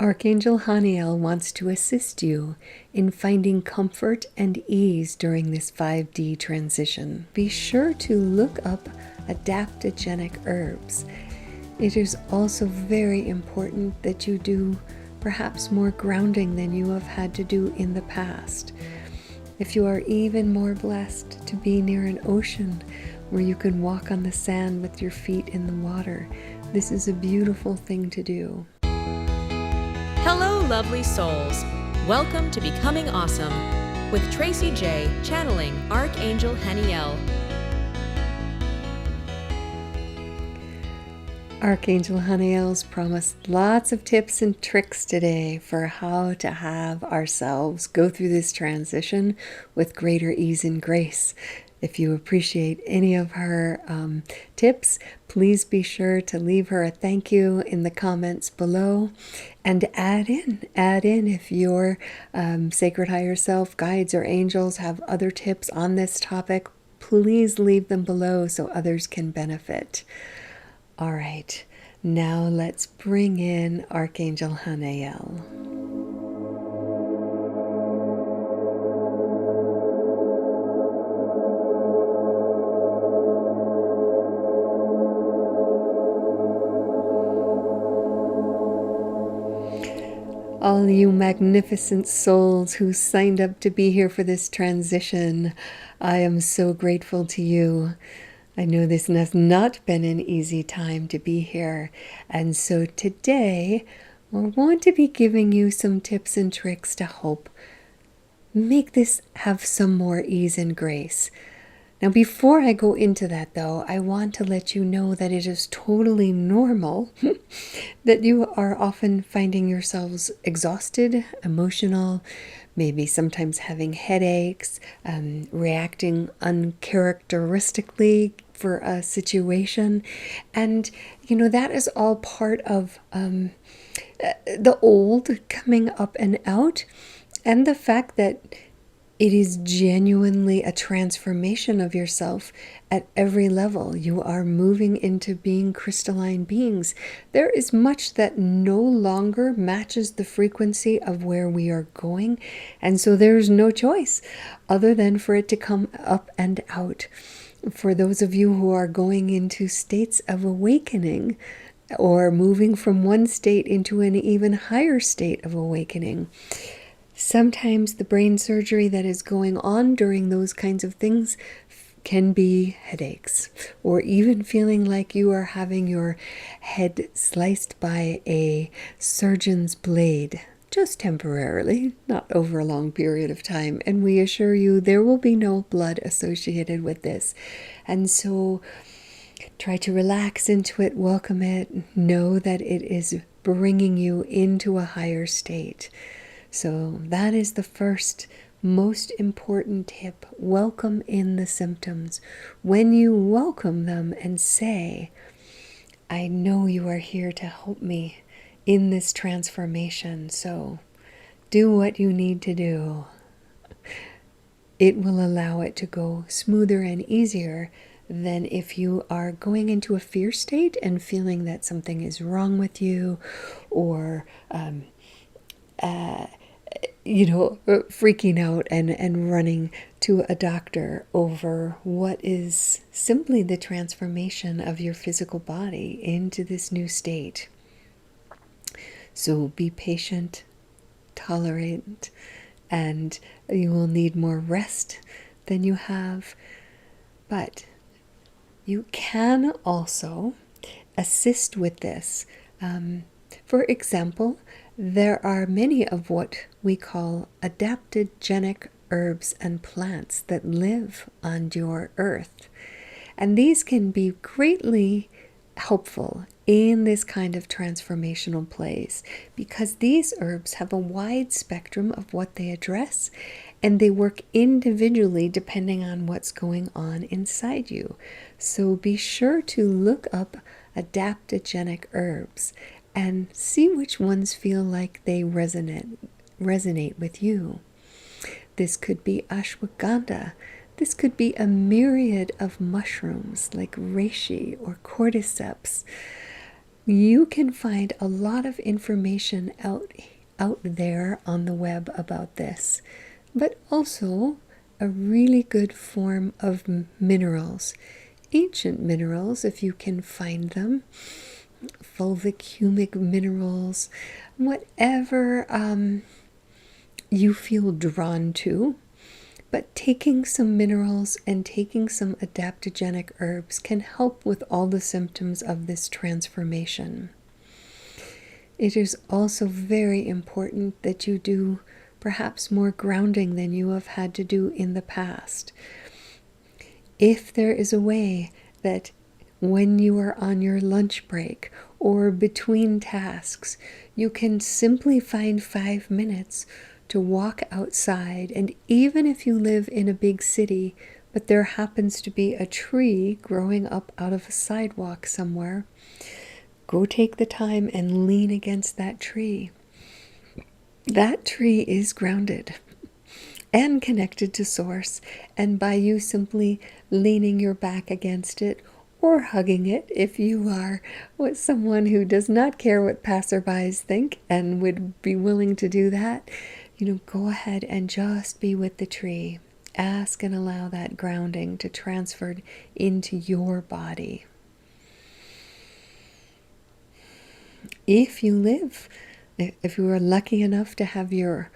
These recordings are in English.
Archangel Haniel wants to assist you in finding comfort and ease during this 5D transition. Be sure to look up adaptogenic herbs. It is also very important that you do perhaps more grounding than you have had to do in the past. If you are even more blessed to be near an ocean where you can walk on the sand with your feet in the water, this is a beautiful thing to do. Hello, lovely souls. Welcome to Becoming Awesome with Tracy J, channeling Archangel Haniel. Archangel Haniel's promised lots of tips and tricks today for how to have ourselves go through this transition with greater ease and grace. If you appreciate any of her tips, please be sure to leave her a thank you in the comments below, and add in if your sacred higher self, guides, or angels have other tips on this topic. Please leave them below so others can benefit. All right, now let's bring in Archangel Haniel. All you magnificent souls who signed up to be here for this transition, I am so grateful to you. I know this has not been an easy time to be here, and so today we want to be giving you some tips and tricks to help make this have some more ease and grace. Now, before I go into that, though, I want to let you know that it is totally normal that you are often finding yourselves exhausted, emotional, maybe sometimes having headaches, reacting uncharacteristically for a situation. And, you know, that is all part of the old coming up and out, and the fact that it is genuinely a transformation of yourself at every level. You are moving into being crystalline beings. There is much that no longer matches the frequency of where we are going, and so there's no choice other than for it to come up and out. For those of you who are going into states of awakening, or moving from one state into an even higher state of awakening, sometimes the brain surgery that is going on during those kinds of things can be headaches, or even feeling like you are having your head sliced by a surgeon's blade, just temporarily, not over a long period of time. And we assure you there will be no blood associated with this. And so try to relax into it, welcome it, know that it is bringing you into a higher state. So that is the first most important tip. Welcome in the symptoms. When you welcome them and say, I know you are here to help me in this transformation, so do what you need to do. It will allow it to go smoother and easier than if you are going into a fear state and feeling that something is wrong with you, or freaking out and running to a doctor over what is simply the transformation of your physical body into this new state. So be patient, tolerant, and you will need more rest than you have. But you can also assist with this. For example, there are many of what we call adaptogenic herbs and plants that live on your earth. And these can be greatly helpful in this kind of transformational place, because these herbs have a wide spectrum of what they address, and they work individually depending on what's going on inside you. So be sure to look up adaptogenic herbs and see which ones feel like they resonate with you. This could be ashwagandha. This could be a myriad of mushrooms like reishi or cordyceps. You can find a lot of information out there on the web about this, but also a really good form of minerals, ancient minerals if you can find them, fulvic, humic minerals, whatever you feel drawn to. But taking some minerals and taking some adaptogenic herbs can help with all the symptoms of this transformation. It is also very important that you do perhaps more grounding than you have had to do in the past. If there is a way that when you are on your lunch break or between tasks, you can simply find 5 minutes to walk outside, and even if you live in a big city, but there happens to be a tree growing up out of a sidewalk somewhere, go take the time and lean against that tree. That tree is grounded and connected to Source, and by you simply leaning your back against it or hugging it, if you are someone who does not care what passerbys think and would be willing to do that, go ahead and just be with the tree. Ask and allow that grounding to transfer into your body. If you are lucky enough to have your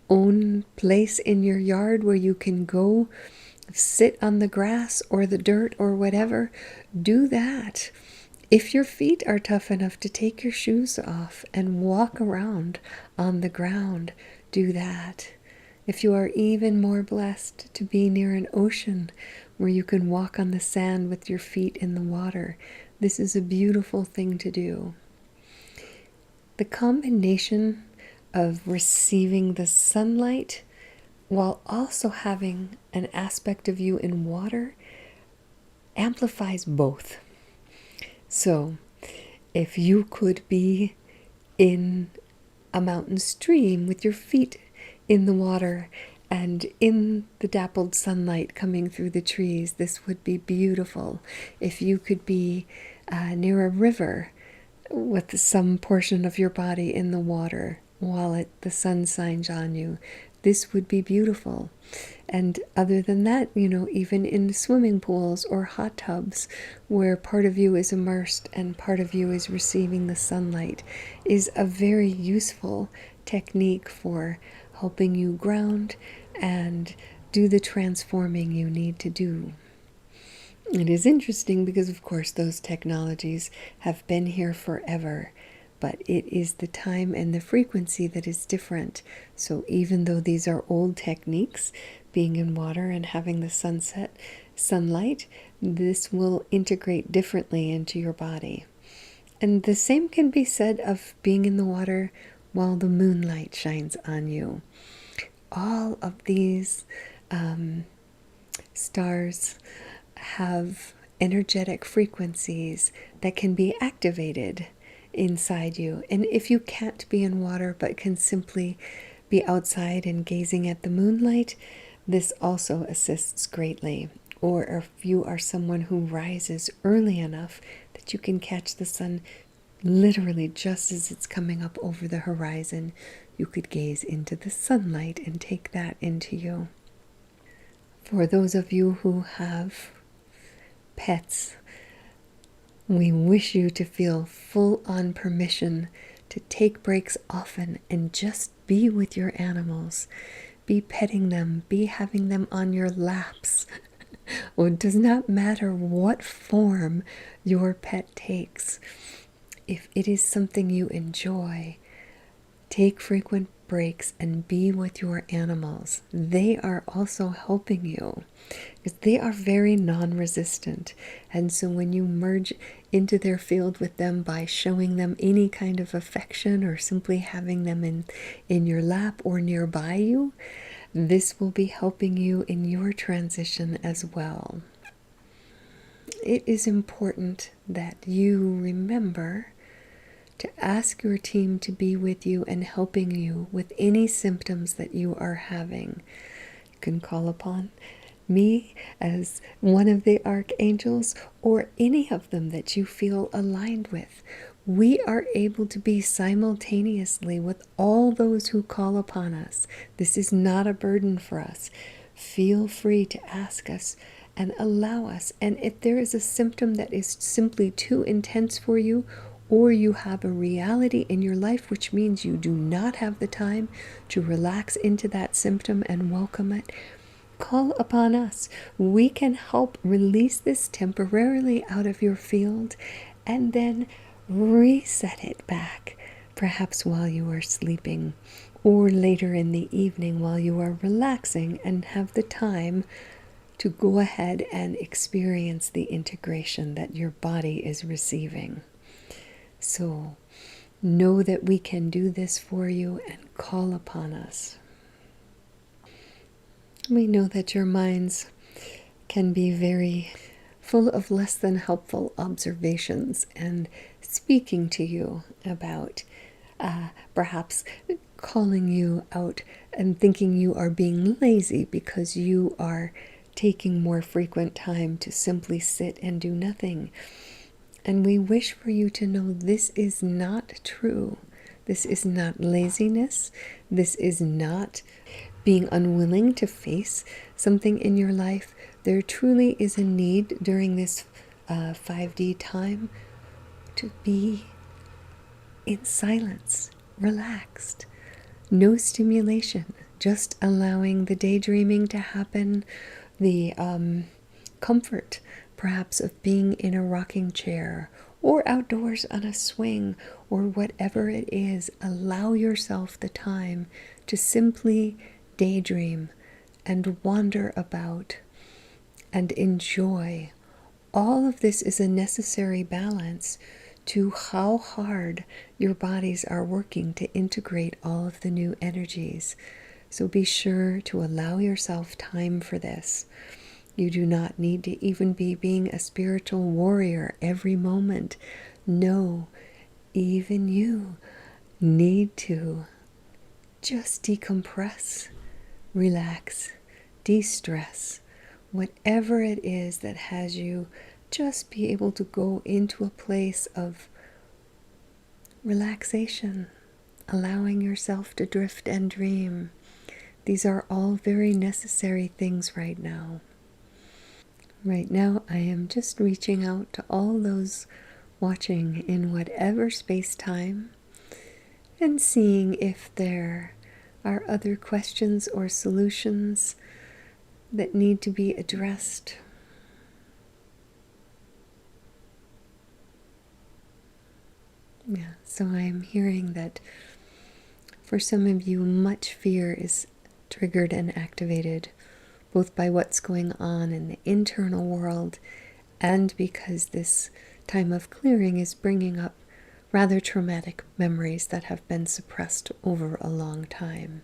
own place in your yard where you can go sit on the grass or the dirt or whatever, do that. If your feet are tough enough to take your shoes off and walk around on the ground, do that. If you are even more blessed to be near an ocean where you can walk on the sand with your feet in the water, this is a beautiful thing to do. The combination of receiving the sunlight while also having an aspect of you in water amplifies both. So, if you could be in a mountain stream with your feet in the water and in the dappled sunlight coming through the trees, this would be beautiful. If you could be near a river with some portion of your body in the water while the sun shines on you, this would be beautiful. And other than that, even in swimming pools or hot tubs where part of you is immersed and part of you is receiving the sunlight is a very useful technique for helping you ground and do the transforming you need to do. It is interesting because, of course, those technologies have been here forever, but it is the time and the frequency that is different. So even though these are old techniques, being in water and having the sunlight, this will integrate differently into your body. And the same can be said of being in the water while the moonlight shines on you. All of these stars have energetic frequencies that can be activated inside you. And if you can't be in water but can simply be outside and gazing at the moonlight, this also assists greatly. Or if you are someone who rises early enough that you can catch the sun literally just as it's coming up over the horizon, you could gaze into the sunlight and take that into you. For those of you who have pets, we wish you to feel full-on permission to take breaks often and just be with your animals. Be petting them, be having them on your laps. It does not matter what form your pet takes. If it is something you enjoy, take frequent breaks and be with your animals. They are also helping you because they are very non-resistant. And so when you merge into their field with them by showing them any kind of affection or simply having them in your lap or nearby you, this will be helping you in your transition as well. It is important that you remember to ask your team to be with you and helping you with any symptoms that you are having. You can call upon me as one of the archangels or any of them that you feel aligned with. we are able to be simultaneously with all those who call upon us. This is not a burden for us. Feel free to ask us and allow us. And if there is a symptom that is simply too intense for you, or you have a reality in your life which means you do not have the time to relax into that symptom and welcome it, call upon us. We can help release this temporarily out of your field and then reset it back, perhaps while you are sleeping or later in the evening while you are relaxing and have the time to go ahead and experience the integration that your body is receiving. So know that we can do this for you and call upon us. We know that your minds can be very full of less than helpful observations and speaking to you about perhaps calling you out and thinking you are being lazy because you are taking more frequent time to simply sit and do nothing. And we wish for you to know this is not true. This is not laziness. This is not being unwilling to face something in your life. There truly is a need during this 5D time to be in silence, relaxed, no stimulation, just allowing the daydreaming to happen, the comfort perhaps of being in a rocking chair or outdoors on a swing or whatever it is. Allow yourself the time to simply daydream and wander about and enjoy. All of this is a necessary balance to how hard your bodies are working to integrate all of the new energies. So be sure to allow yourself time for this. You do not need to even be being a spiritual warrior every moment. No, even you need to just decompress, relax, de-stress, whatever it is that has you just be able to go into a place of relaxation, allowing yourself to drift and dream. These are all very necessary things right now. Right now, I am just reaching out to all those watching in whatever space-time and seeing if there are other questions or solutions that need to be addressed. Yeah, so I'm hearing that for some of you, much fear is triggered and activated, both by what's going on in the internal world and because this time of clearing is bringing up rather traumatic memories that have been suppressed over a long time.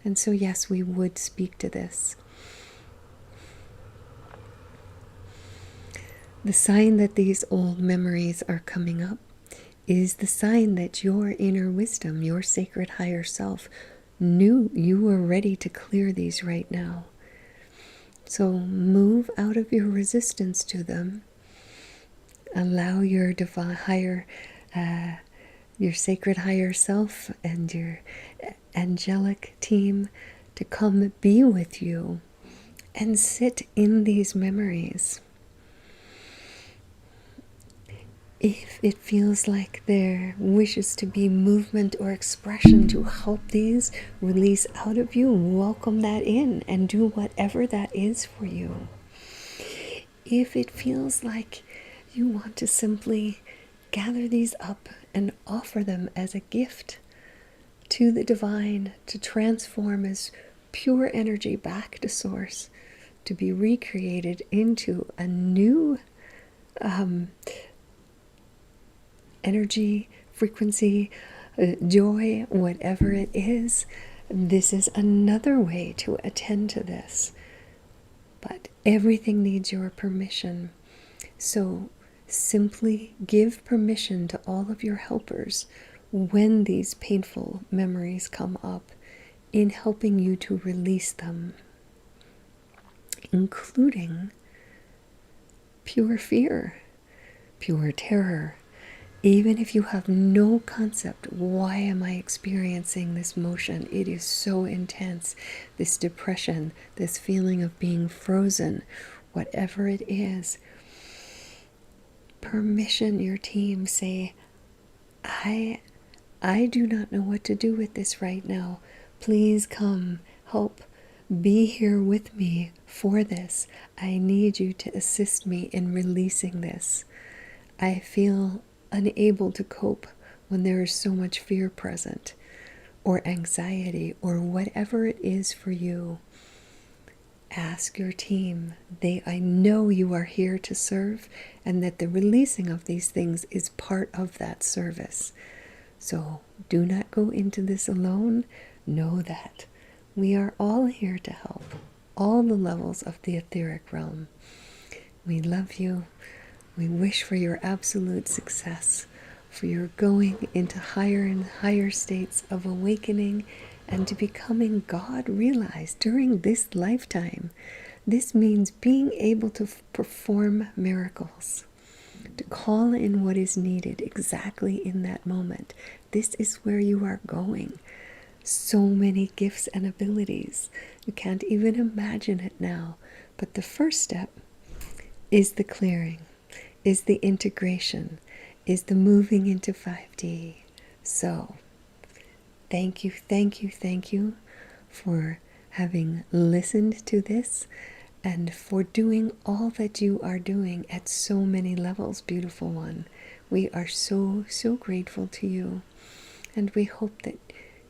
And so, yes, we would speak to this. The sign that these old memories are coming up is the sign that your inner wisdom, your sacred higher self, knew you were ready to clear these right now. So move out of your resistance to them. Allow your divine higher, your sacred higher self and your angelic team to come be with you and sit in these memories. If it feels like there wishes to be movement or expression to help these release out of you, welcome that in and do whatever that is for you. If it feels like you want to simply gather these up and offer them as a gift to the divine to transform as pure energy back to source, to be recreated into a new energy, frequency, joy, whatever it is, this is another way to attend to this. But everything needs your permission. So simply give permission to all of your helpers when these painful memories come up in helping you to release them, including pure fear, pure terror, Even if you have no concept, why am I experiencing this motion? It is so intense. This depression, this feeling of being frozen, whatever it is. Permission your team. Say, I do not know what to do with this right now. Please come, help, be here with me for this. I need you to assist me in releasing this. I feel unable to cope when there is so much fear present, or anxiety, or whatever it is for you. Ask your team. I know you are here to serve, and that the releasing of these things is part of that service. So do not go into this alone. Know that we are all here to help, all the levels of the etheric realm. We love you. We wish for your absolute success, for your going into higher and higher states of awakening and to becoming God realized during this lifetime. This means being able to perform miracles, to call in what is needed exactly in that moment. This is where you are going. So many gifts and abilities. You can't even imagine it now. But the first step is the clearing, is the integration, is the moving into 5D. So, thank you for having listened to this and for doing all that you are doing at so many levels, beautiful one. We are so grateful to you, and we hope that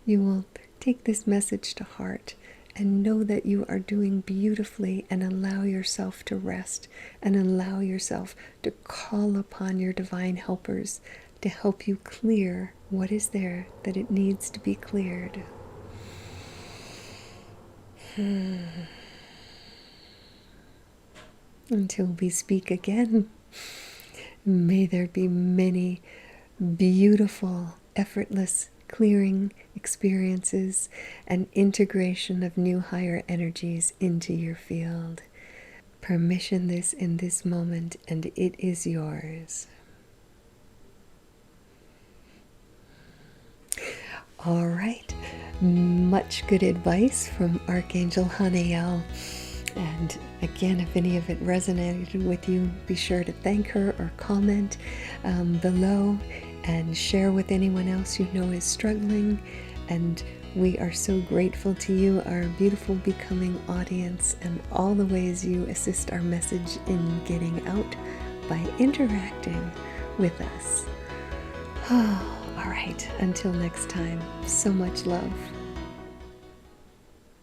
you will take this message to heart and know that you are doing beautifully, and allow yourself to rest and allow yourself to call upon your divine helpers to help you clear what is there that it needs to be cleared. Until we speak again, may there be many beautiful, effortless clearing experiences and integration of new higher energies into your field. Permission this in this moment, and it is yours. All right, much good advice from Archangel Haniel. And again, if any of it resonated with you, be sure to thank her or comment below and share with anyone else you know is struggling. And we are so grateful to you, our beautiful becoming audience, and all the ways you assist our message in getting out by interacting with us. All right, until next time, so much love.